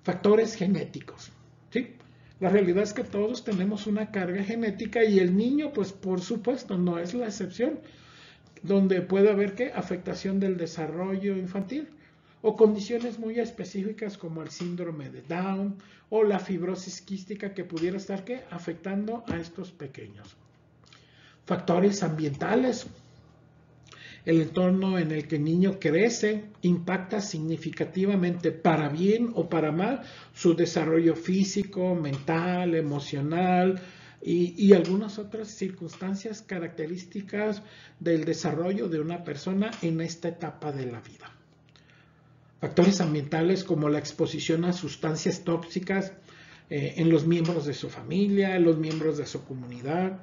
S1: factores genéticos, ¿sí? La realidad es que todos tenemos una carga genética y el niño, pues por supuesto, no es la excepción, donde puede haber ¿qué? Afectación del desarrollo infantil o condiciones muy específicas como el síndrome de Down o la fibrosis quística que pudiera estar ¿qué? Afectando a estos pequeños. Factores ambientales. El entorno en el que el niño crece impacta significativamente, para bien o para mal, su desarrollo físico, mental, emocional y algunas otras circunstancias características del desarrollo de una persona en esta etapa de la vida. Factores ambientales como la exposición a sustancias tóxicas en los miembros de su familia, en los miembros de su comunidad,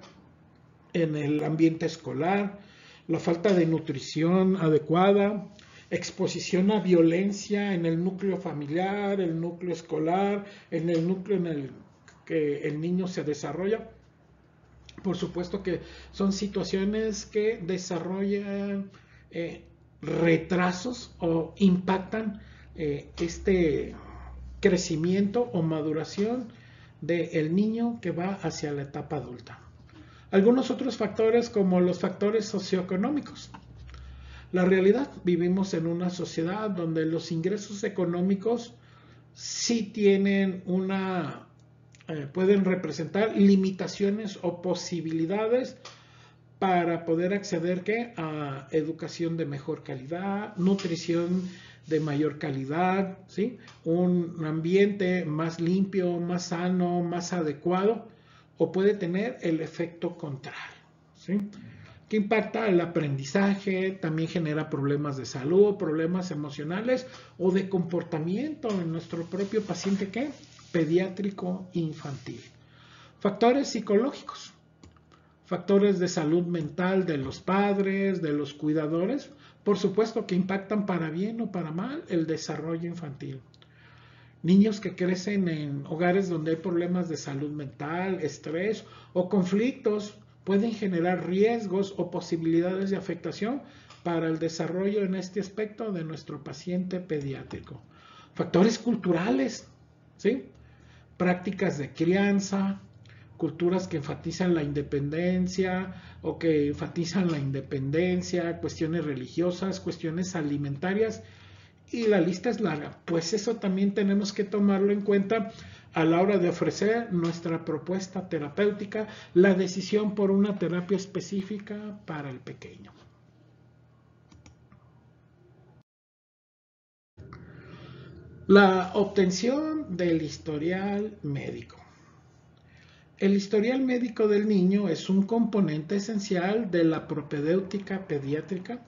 S1: en el ambiente escolar, la falta de nutrición adecuada, exposición a violencia en el núcleo familiar, el núcleo escolar, en el núcleo en el que el niño se desarrolla. Por supuesto que son situaciones que desarrollan retrasos o impactan este crecimiento o maduración del niño que va hacia la etapa adulta. Algunos otros factores como los factores socioeconómicos. La realidad, vivimos en una sociedad donde los ingresos económicos sí tienen pueden representar limitaciones o posibilidades para poder acceder a educación de mejor calidad, nutrición de mayor calidad, ¿sí? Un ambiente más limpio, más sano, más adecuado, o puede tener el efecto contrario, ¿sí? Que impacta el aprendizaje, también genera problemas de salud, problemas emocionales o de comportamiento en nuestro propio paciente pediátrico infantil. Factores psicológicos, factores de salud mental de los padres, de los cuidadores, por supuesto que impactan para bien o para mal el desarrollo infantil. Niños que crecen en hogares donde hay problemas de salud mental, estrés o conflictos pueden generar riesgos o posibilidades de afectación para el desarrollo en este aspecto de nuestro paciente pediátrico. Factores culturales, ¿sí? Prácticas de crianza, culturas que enfatizan la independencia o que enfatizan la independencia, cuestiones religiosas, cuestiones alimentarias, y la lista es larga. Pues eso también tenemos que tomarlo en cuenta a la hora de ofrecer nuestra propuesta terapéutica, la decisión por una terapia específica para el pequeño. La obtención del historial médico. El historial médico del niño es un componente esencial de la propedéutica pediátrica,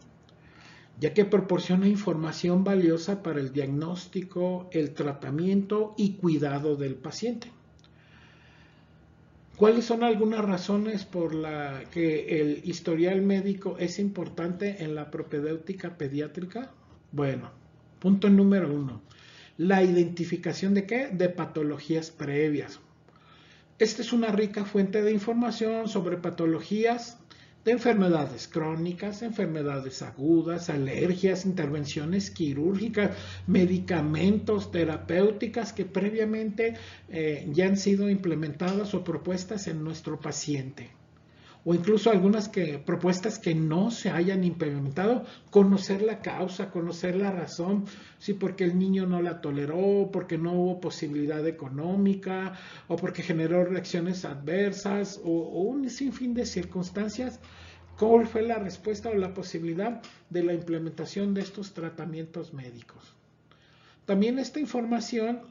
S1: ya que proporciona información valiosa para el diagnóstico, el tratamiento y cuidado del paciente. ¿Cuáles son algunas razones por las que el historial médico es importante en la propedéutica pediátrica? Bueno, punto número 1. la identificación de ¿qué? De patologías previas. Esta es una rica fuente de información sobre patologías de enfermedades crónicas, enfermedades agudas, alergias, intervenciones quirúrgicas, medicamentos, terapéuticas que previamente ya han sido implementadas o propuestas en nuestro paciente. O incluso algunas propuestas que no se hayan implementado, conocer la causa, conocer la razón, sí, porque el niño no la toleró, porque no hubo posibilidad económica, o porque generó reacciones adversas, o un sinfín de circunstancias. ¿Cuál fue la respuesta o la posibilidad de la implementación de estos tratamientos médicos? También esta información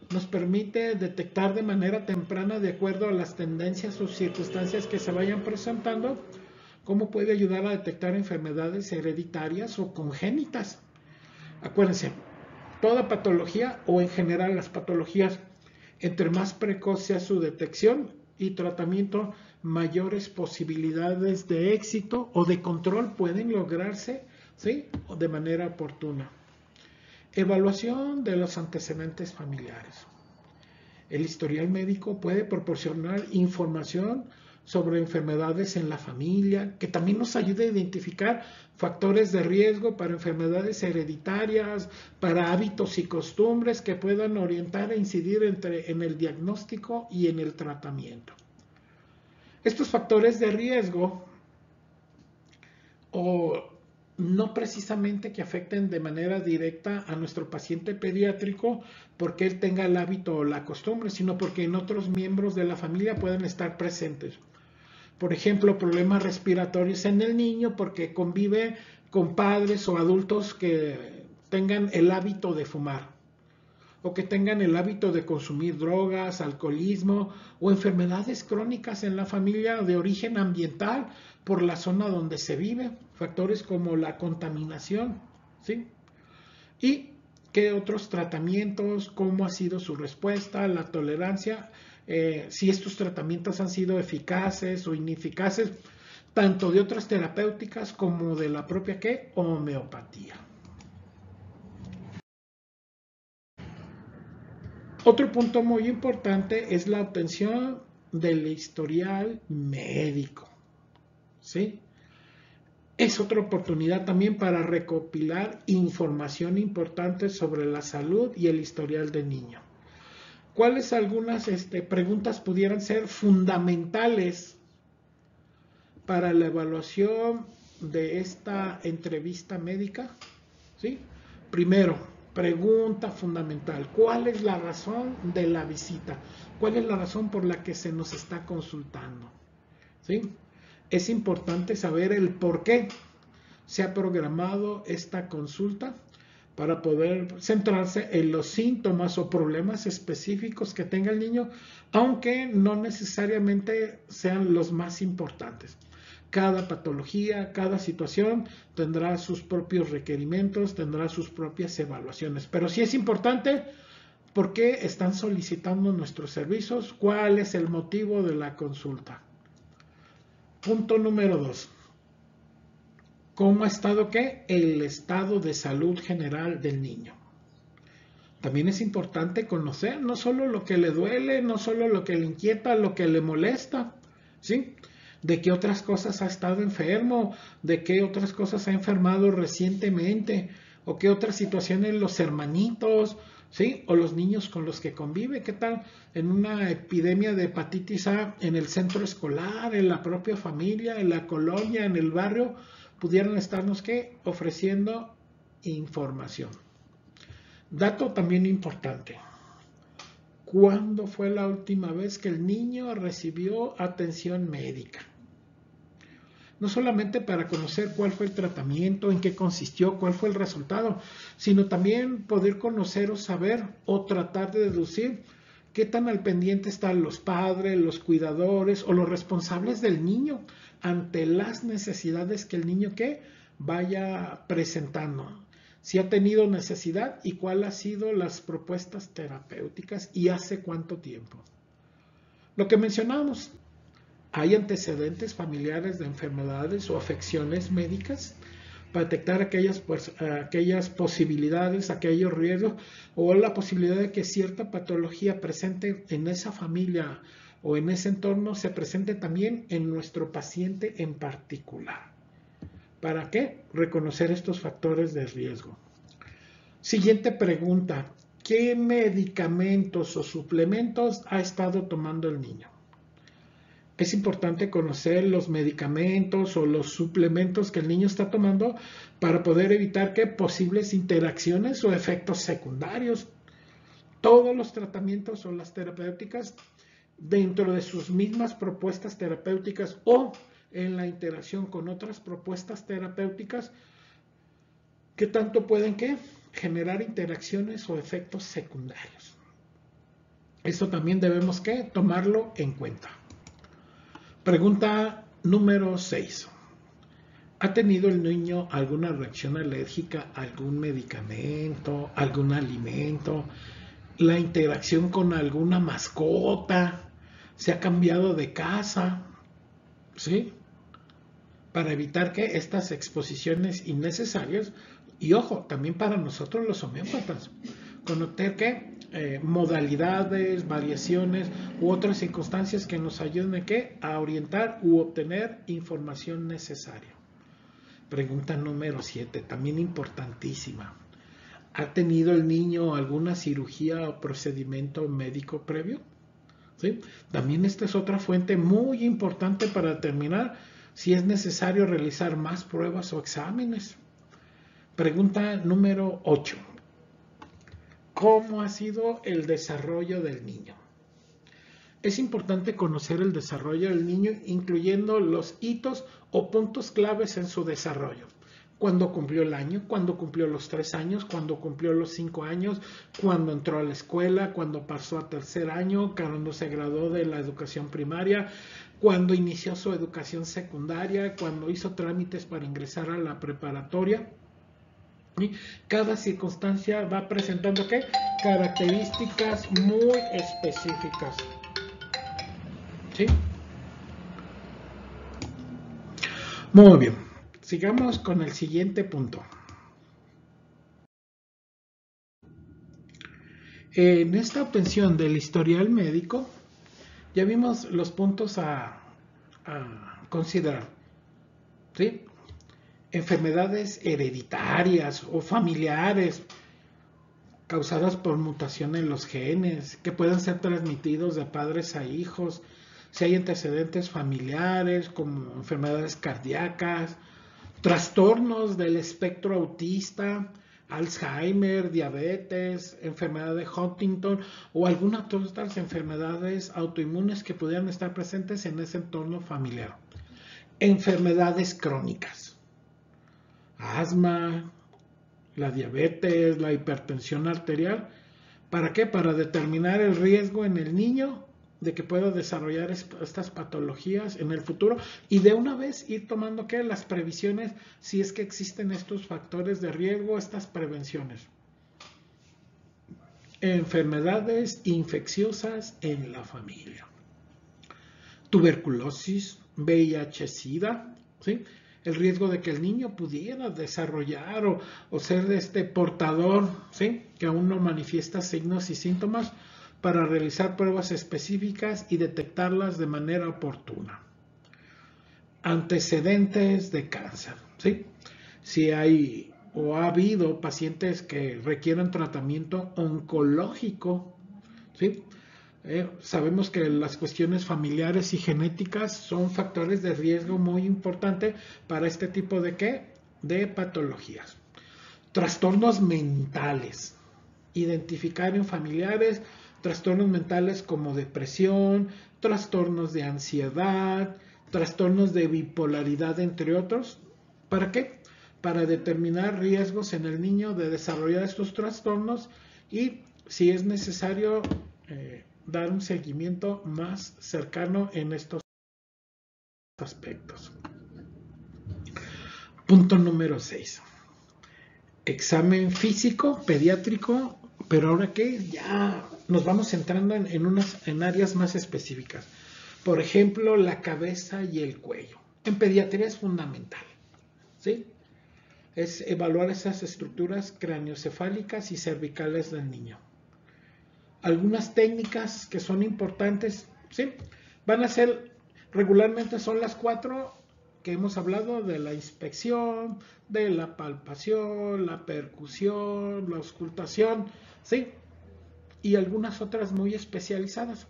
S1: nos permite detectar de manera temprana, de acuerdo a las tendencias o circunstancias que se vayan presentando, cómo puede ayudar a detectar enfermedades hereditarias o congénitas. Acuérdense, toda patología o en general las patologías, entre más precoz sea su detección y tratamiento, mayores posibilidades de éxito o de control pueden lograrse, ¿sí? De manera oportuna. Evaluación de los antecedentes familiares. El historial médico puede proporcionar información sobre enfermedades en la familia, que también nos ayuda a identificar factores de riesgo para enfermedades hereditarias, para hábitos y costumbres que puedan orientar e incidir en el diagnóstico y en el tratamiento. Estos factores de riesgo, o no precisamente que afecten de manera directa a nuestro paciente pediátrico porque él tenga el hábito o la costumbre, sino porque en otros miembros de la familia pueden estar presentes. Por ejemplo, problemas respiratorios en el niño porque convive con padres o adultos que tengan el hábito de fumar, o que tengan el hábito de consumir drogas, alcoholismo o enfermedades crónicas en la familia de origen ambiental por la zona donde se vive, factores como la contaminación, ¿sí? Y qué otros tratamientos, cómo ha sido su respuesta, la tolerancia, si estos tratamientos han sido eficaces o ineficaces, tanto de otras terapéuticas como de la propia ¿qué? Homeopatía. Otro punto muy importante es la obtención del historial médico, ¿sí? Es otra oportunidad también para recopilar información importante sobre la salud y el historial del niño. ¿Cuáles algunas preguntas pudieran ser fundamentales para la evaluación de esta entrevista médica? ¿Sí? Primero, pregunta fundamental: ¿cuál es la razón de la visita? ¿Cuál es la razón por la que se nos está consultando? ¿Sí? Es importante saber el por qué se ha programado esta consulta para poder centrarse en los síntomas o problemas específicos que tenga el niño, aunque no necesariamente sean los más importantes. Cada patología, cada situación tendrá sus propios requerimientos, tendrá sus propias evaluaciones. Pero sí es importante por qué están solicitando nuestros servicios, cuál es el motivo de la consulta. Punto número 2. ¿Cómo ha estado qué? El estado de salud general del niño. También es importante conocer no solo lo que le duele, no solo lo que le inquieta, lo que le molesta, ¿sí? De qué otras cosas ha estado enfermo, de qué otras cosas ha enfermado recientemente, o qué otras situaciones los hermanitos, ¿sí? O los niños con los que convive. ¿Qué tal en una epidemia de hepatitis A en el centro escolar, en la propia familia, en la colonia, en el barrio? Pudieran estarnos ¿qué? Ofreciendo información. Dato también importante: ¿cuándo fue la última vez que el niño recibió atención médica? No solamente para conocer cuál fue el tratamiento, en qué consistió, cuál fue el resultado, sino también poder conocer o saber o tratar de deducir qué tan al pendiente están los padres, los cuidadores o los responsables del niño ante las necesidades que el niño ¿qué? Vaya presentando. Si ha tenido necesidad y cuáles han sido las propuestas terapéuticas y hace cuánto tiempo. Lo que mencionamos: ¿hay antecedentes familiares de enfermedades o afecciones médicas? para detectar aquellas posibilidades, aquellos riesgos o la posibilidad de que cierta patología presente en esa familia o en ese entorno se presente también en nuestro paciente en particular. ¿Para qué? Reconocer estos factores de riesgo. Siguiente pregunta. ¿Qué medicamentos o suplementos ha estado tomando el niño? Es importante conocer los medicamentos o los suplementos que el niño está tomando para poder evitar que posibles interacciones o efectos secundarios. Todos los tratamientos o las terapéuticas dentro de sus mismas propuestas terapéuticas o en la interacción con otras propuestas terapéuticas, ¿qué tanto pueden generar interacciones o efectos secundarios? Eso también debemos tomarlo en cuenta. Pregunta número 6. ¿Ha tenido el niño alguna reacción alérgica a algún medicamento, algún alimento? ¿La interacción con alguna mascota? ¿Se ha cambiado de casa? ¿Sí? Para evitar que estas exposiciones innecesarias, y ojo, también para nosotros los homeópatas, conocer modalidades, variaciones u otras circunstancias que nos ayuden a orientar u obtener información necesaria. Pregunta número 7, también importantísima. ¿Ha tenido el niño alguna cirugía o procedimiento médico previo? ¿Sí? También esta es otra fuente muy importante para determinar si es necesario realizar más pruebas o exámenes. Pregunta número 8. ¿Cómo ha sido el desarrollo del niño? Es importante conocer el desarrollo del niño, incluyendo los hitos o puntos claves en su desarrollo. Cuándo cumplió el año, cuándo cumplió los 3 años, cuándo cumplió los 5 años, cuándo entró a la escuela, cuándo pasó a tercer año, cuándo se graduó de la educación primaria, cuándo inició su educación secundaria, cuándo hizo trámites para ingresar a la preparatoria. Cada circunstancia va presentando características muy específicas. ¿Sí? Muy bien. Sigamos con el siguiente punto. En esta obtención del historial médico, ya vimos los puntos a considerar. ¿Sí? Enfermedades hereditarias o familiares causadas por mutación en los genes que pueden ser transmitidos de padres a hijos, si hay antecedentes familiares como enfermedades cardíacas, trastornos del espectro autista, Alzheimer, diabetes, enfermedad de Huntington o algunas otras enfermedades autoinmunes que pudieran estar presentes en ese entorno familiar. Enfermedades crónicas. Asma, la diabetes, la hipertensión arterial. ¿Para qué? Para determinar el riesgo en el niño de que pueda desarrollar estas patologías en el futuro y de una vez ir tomando las previsiones si es que existen estos factores de riesgo, estas prevenciones. Enfermedades infecciosas en la familia. Tuberculosis, VIH-Sida, ¿sí? El riesgo de que el niño pudiera desarrollar o ser portador, ¿sí? Que aún no manifiesta signos y síntomas, para realizar pruebas específicas y detectarlas de manera oportuna. Antecedentes de cáncer, ¿sí? Si hay o ha habido pacientes que requieran tratamiento oncológico, ¿sí? Sabemos que las cuestiones familiares y genéticas son factores de riesgo muy importante para este tipo de patologías. Trastornos mentales. Identificar en familiares trastornos mentales como depresión, trastornos de ansiedad, trastornos de bipolaridad, entre otros. ¿Para qué? Para determinar riesgos en el niño de desarrollar estos trastornos y, si es necesario, dar un seguimiento más cercano en estos aspectos. Punto número 6. Examen físico, pediátrico, pero ahora ya nos vamos centrando en áreas más específicas. Por ejemplo, la cabeza y el cuello. En pediatría es fundamental, ¿sí? es evaluar esas estructuras craneoencefálicas y cervicales del niño. Algunas técnicas que son importantes, ¿sí? Van a ser, regularmente son las 4 que hemos hablado: de la inspección, de la palpación, la percusión, la auscultación, ¿sí? Y algunas otras muy especializadas.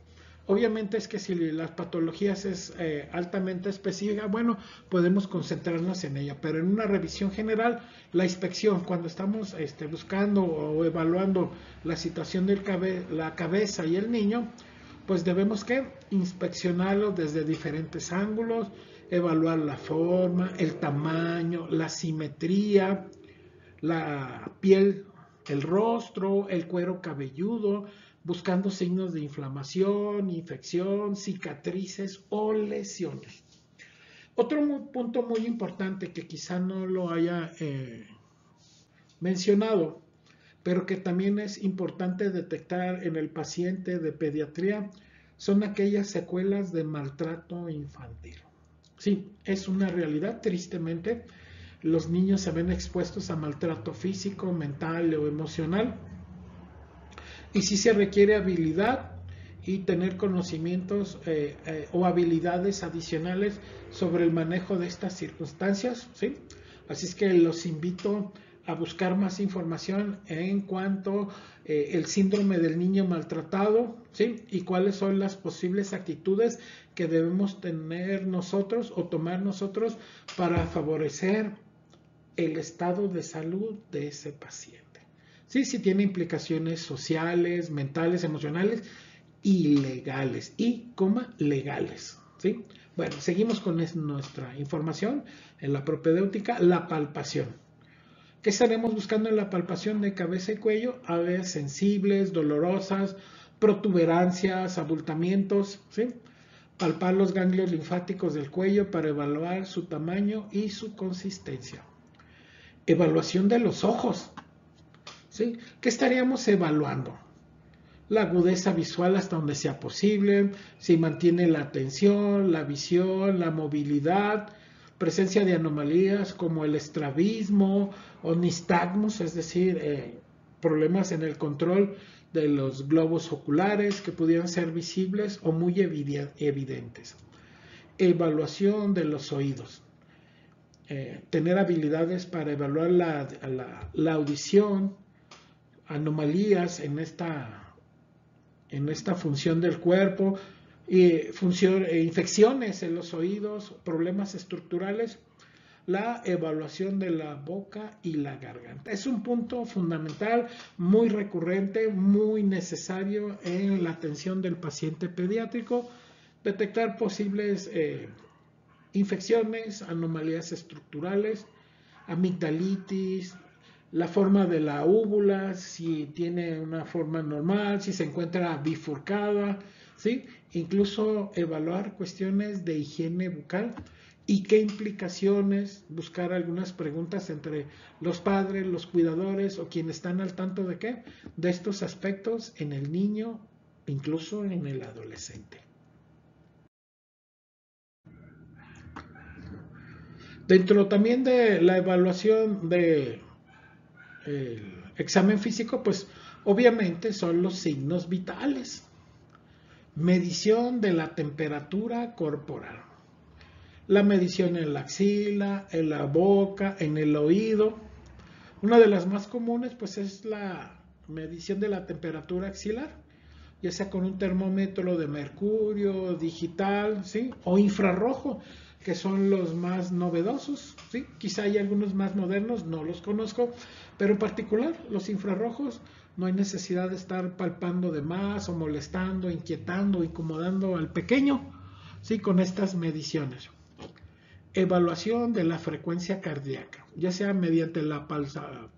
S1: Obviamente es que si las patologías es altamente específica, bueno, podemos concentrarnos en ella, pero en una revisión general, la inspección, cuando estamos buscando o evaluando la situación de la cabeza y el niño, pues debemos que inspeccionarlo desde diferentes ángulos, evaluar la forma, el tamaño, la simetría, la piel, el rostro, el cuero cabelludo, buscando signos de inflamación, infección, cicatrices o lesiones. Otro punto muy importante que quizá no lo haya mencionado, pero que también es importante detectar en el paciente de pediatría, son aquellas secuelas de maltrato infantil. Sí, es una realidad, tristemente. Los niños se ven expuestos a maltrato físico, mental o emocional, y sí se requiere habilidad y tener conocimientos o habilidades adicionales sobre el manejo de estas circunstancias, ¿sí? Así es que los invito a buscar más información en cuanto el síndrome del niño maltratado, ¿sí? Y cuáles son las posibles actitudes que debemos tener nosotros o tomar nosotros para favorecer el estado de salud de ese paciente. Sí, sí tiene implicaciones sociales, mentales, emocionales y legales. Legales. ¿Sí? Bueno, seguimos con nuestra información en la propedéutica, la palpación. ¿Qué estaremos buscando en la palpación de cabeza y cuello? Áreas sensibles, dolorosas, protuberancias, abultamientos, ¿sí? Palpar los ganglios linfáticos del cuello para evaluar su tamaño y su consistencia. Evaluación de los ojos, ¿sí? ¿Qué estaríamos evaluando? La agudeza visual hasta donde sea posible, si mantiene la atención, la visión, la movilidad, presencia de anomalías como el estrabismo o nistagmus, es decir, problemas en el control de los globos oculares que pudieran ser visibles o muy evidentes. Evaluación de los oídos. Tener habilidades para evaluar la audición, anomalías en esta función del cuerpo, infecciones en los oídos, problemas estructurales, la evaluación de la boca y la garganta. Es un punto fundamental, muy recurrente, muy necesario en la atención del paciente pediátrico, detectar posibles infecciones, anomalías estructurales, amigdalitis, la forma de la úvula, si tiene una forma normal, si se encuentra bifurcada, ¿sí? Incluso evaluar cuestiones de higiene bucal y qué implicaciones, buscar algunas preguntas entre los padres, los cuidadores o quienes están al tanto de qué, de estos aspectos en el niño, incluso en el adolescente. Dentro también de la evaluación del examen físico, pues obviamente son los signos vitales. Medición de la temperatura corporal. La medición en la axila, en la boca, en el oído. Una de las más comunes pues es la medición de la temperatura axilar, ya sea con un termómetro de mercurio, digital, ¿sí? O infrarrojo, que son los más novedosos, ¿sí? Quizá hay algunos más modernos, no los conozco, pero en particular los infrarrojos no hay necesidad de estar palpando de más o molestando, inquietando, incomodando al pequeño, ¿sí? Con estas mediciones. Evaluación de la frecuencia cardíaca, ya sea mediante la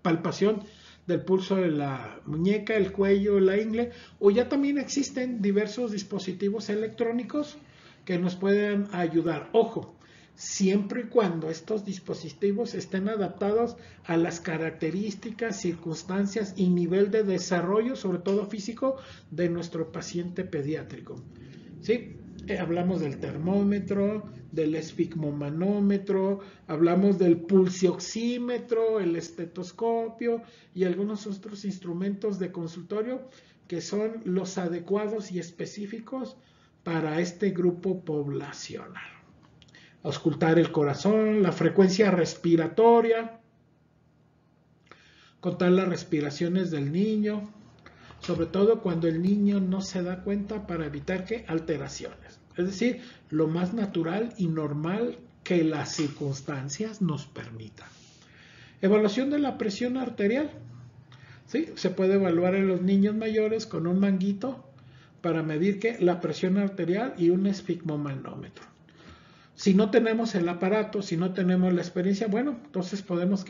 S1: palpación del pulso de la muñeca, el cuello, la ingle, o ya también existen diversos dispositivos electrónicos que nos pueden ayudar. Ojo, siempre y cuando estos dispositivos estén adaptados a las características, circunstancias y nivel de desarrollo, sobre todo físico, de nuestro paciente pediátrico. ¿Sí? Hablamos del termómetro, del esfigmomanómetro, hablamos del pulsioxímetro, el estetoscopio y algunos otros instrumentos de consultorio que son los adecuados y específicos para este grupo poblacional. Auscultar el corazón, la frecuencia respiratoria, contar las respiraciones del niño, sobre todo cuando el niño no se da cuenta, para evitar que alteraciones. Es decir, lo más natural y normal que las circunstancias nos permitan. Evaluación de la presión arterial. ¿Sí? Se puede evaluar en los niños mayores con un manguito para medir la presión arterial y un esfigmomanómetro. Si no tenemos el aparato, si no tenemos la experiencia, bueno, entonces podemos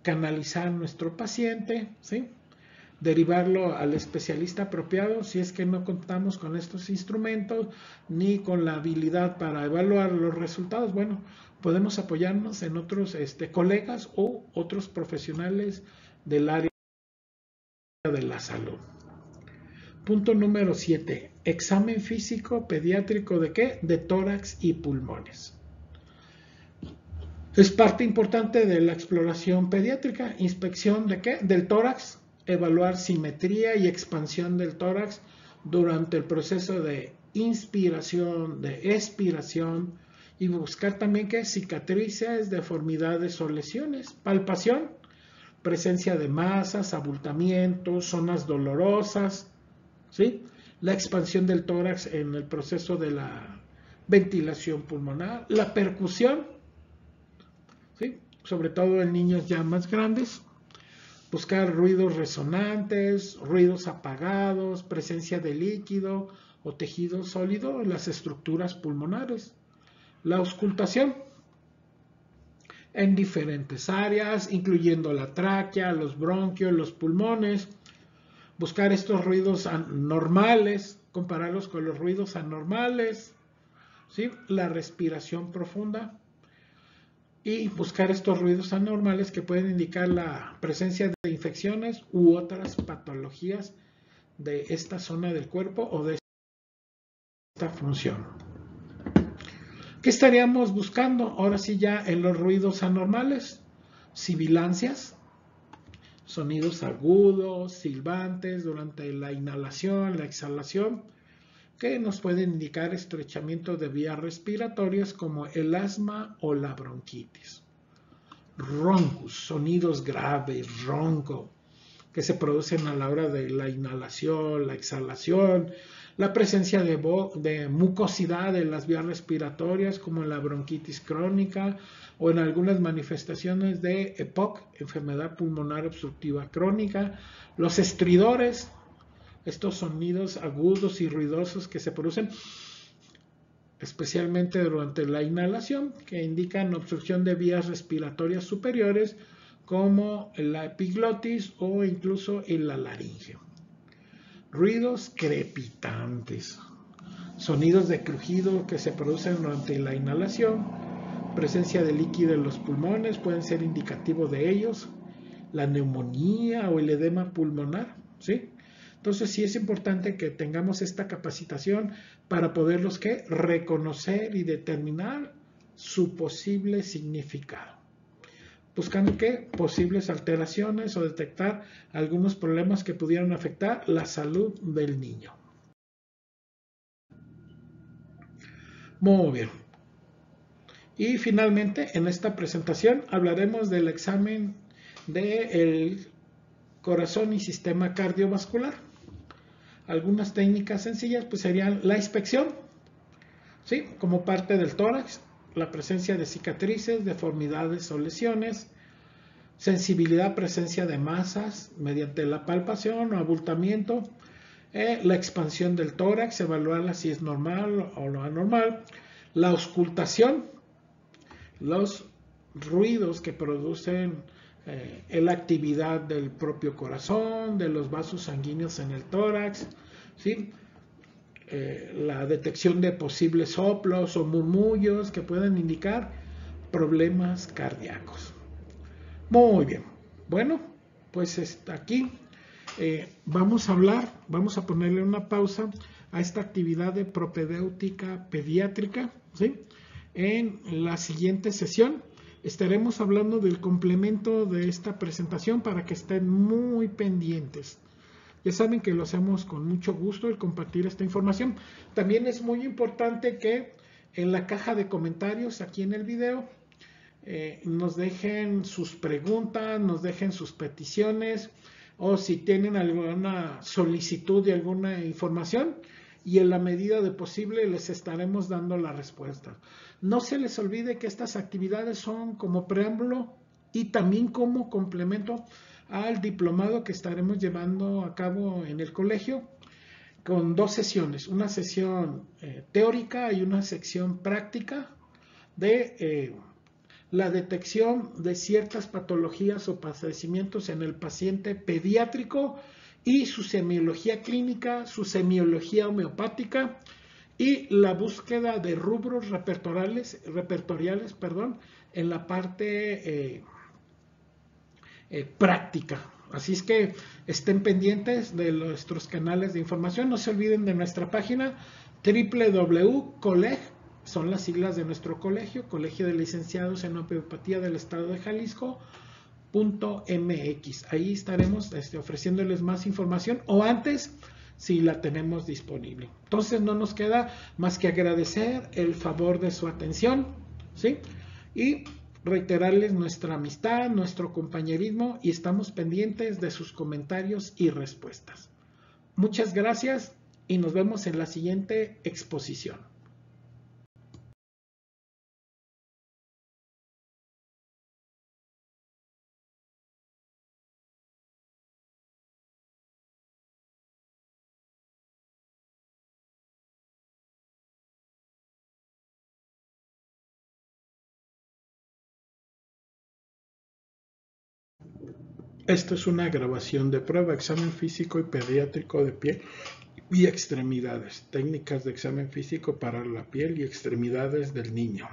S1: canalizar a nuestro paciente, ¿sí? Derivarlo al especialista apropiado si es que no contamos con estos instrumentos ni con la habilidad para evaluar los resultados. Bueno, podemos apoyarnos en otros colegas o otros profesionales del área de la salud. Punto número 7. Examen físico pediátrico ¿de qué? De tórax y pulmones. Es parte importante de la exploración pediátrica. Inspección ¿de qué? Del tórax. Evaluar simetría y expansión del tórax durante el proceso de inspiración, de expiración, y buscar también cicatrices, deformidades o lesiones. Palpación, presencia de masas, abultamientos, zonas dolorosas, ¿sí? La expansión del tórax en el proceso de la ventilación pulmonar. La percusión, ¿sí? Sobre todo en niños ya más grandes. Buscar ruidos resonantes, ruidos apagados, presencia de líquido o tejido sólido en las estructuras pulmonares. La auscultación en diferentes áreas, incluyendo la tráquea, los bronquios, los pulmones. Buscar estos ruidos normales, compararlos con los ruidos anormales, ¿sí? La respiración profunda. Y buscar estos ruidos anormales que pueden indicar la presencia de infecciones u otras patologías de esta zona del cuerpo o de esta función. ¿Qué estaríamos buscando? Ahora sí, ya en los ruidos anormales. Sibilancias, sonidos agudos, silbantes durante la inhalación, la exhalación, que nos pueden indicar estrechamiento de vías respiratorias como el asma o la bronquitis. Roncus, sonidos graves, ronco, que se producen a la hora de la inhalación, la exhalación, la presencia de mucosidad en las vías respiratorias como en la bronquitis crónica o en algunas manifestaciones de EPOC, enfermedad pulmonar obstructiva crónica. Los estridores, estos sonidos agudos y ruidosos que se producen especialmente durante la inhalación, que indican obstrucción de vías respiratorias superiores como la epiglotis o incluso en la laringe. Ruidos crepitantes, sonidos de crujido que se producen durante la inhalación, presencia de líquido en los pulmones pueden ser indicativo de ellos, la neumonía o el edema pulmonar, ¿sí? Entonces sí es importante que tengamos esta capacitación para poderlos reconocer y determinar su posible significado. Buscando posibles alteraciones o detectar algunos problemas que pudieran afectar la salud del niño. Muy bien. Y finalmente en esta presentación hablaremos del examen del corazón y sistema cardiovascular. Algunas técnicas sencillas pues serían la inspección, ¿sí? Como parte del tórax, la presencia de cicatrices, deformidades o lesiones, sensibilidad, presencia de masas mediante la palpación o abultamiento, la expansión del tórax, evaluarla si es normal o no anormal, la auscultación, los ruidos que producen la actividad del propio corazón, de los vasos sanguíneos en el tórax, ¿sí? La detección de posibles soplos o murmullos que pueden indicar problemas cardíacos. Muy bien. Bueno, pues aquí vamos a ponerle una pausa a esta actividad de propedéutica pediátrica, ¿sí? En la siguiente sesión estaremos hablando del complemento de esta presentación para que estén muy pendientes. Ya saben que lo hacemos con mucho gusto el compartir esta información. También es muy importante que en la caja de comentarios aquí en el video nos dejen sus preguntas, nos dejen sus peticiones o si tienen alguna solicitud de alguna información y en la medida de posible les estaremos dando la respuesta. No se les olvide que estas actividades son como preámbulo y también como complemento al diplomado que estaremos llevando a cabo en el colegio con 2 sesiones, una sesión teórica y una sección práctica de la detección de ciertas patologías o padecimientos en el paciente pediátrico y su semiología clínica, su semiología homeopática y la búsqueda de rubros repertoriales en la parte práctica. Así es que estén pendientes de nuestros canales de información. No se olviden de nuestra página www.coleg, son las siglas de nuestro colegio, Colegio de Licenciados en Homeopatía del Estado de Jalisco.mx. Ahí estaremos ofreciéndoles más información o antes si la tenemos disponible. Entonces no nos queda más que agradecer el favor de su atención, ¿sí? Y reiterarles nuestra amistad, nuestro compañerismo y estamos pendientes de sus comentarios y respuestas. Muchas gracias y nos vemos en la siguiente exposición. Esto es una grabación de prueba, examen físico y pediátrico de piel y extremidades, técnicas de examen físico para la piel y extremidades del niño.